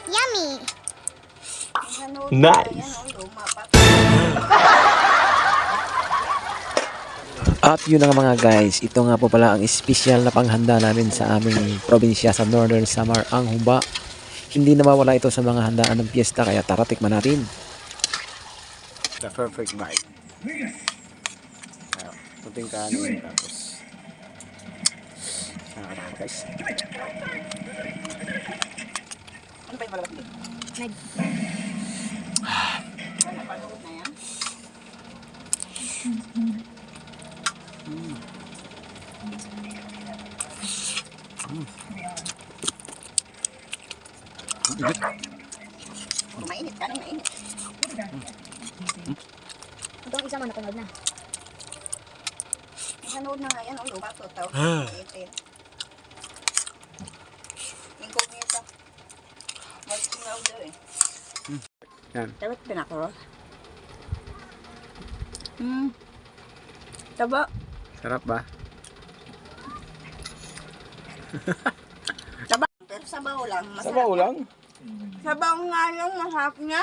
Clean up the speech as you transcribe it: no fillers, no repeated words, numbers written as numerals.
Yummy! Nice! At yun na nga mga guys, ito nga po pala ang espesyal na panghanda namin sa aming probinsya sa Northern Samar, ang humba. Hindi na mawala ito sa mga handaan ng piyesta, kaya tara tikman natin. The perfect bite. Puting kanin, tapos guys. Ano ba yung malabas dito? Napanood na yan? Mainit ka nang mainit. Itong isa man napanood na. Napanood na nga yan. Ang lupa to. Mainit. Incognito. Masking louder eh. Yan. Dapat pinakuro. Taba. Sarap ba? Taba. Pero sabaw lang. Masarap. Sabaw lang. Sabaw nga yung masarap niya.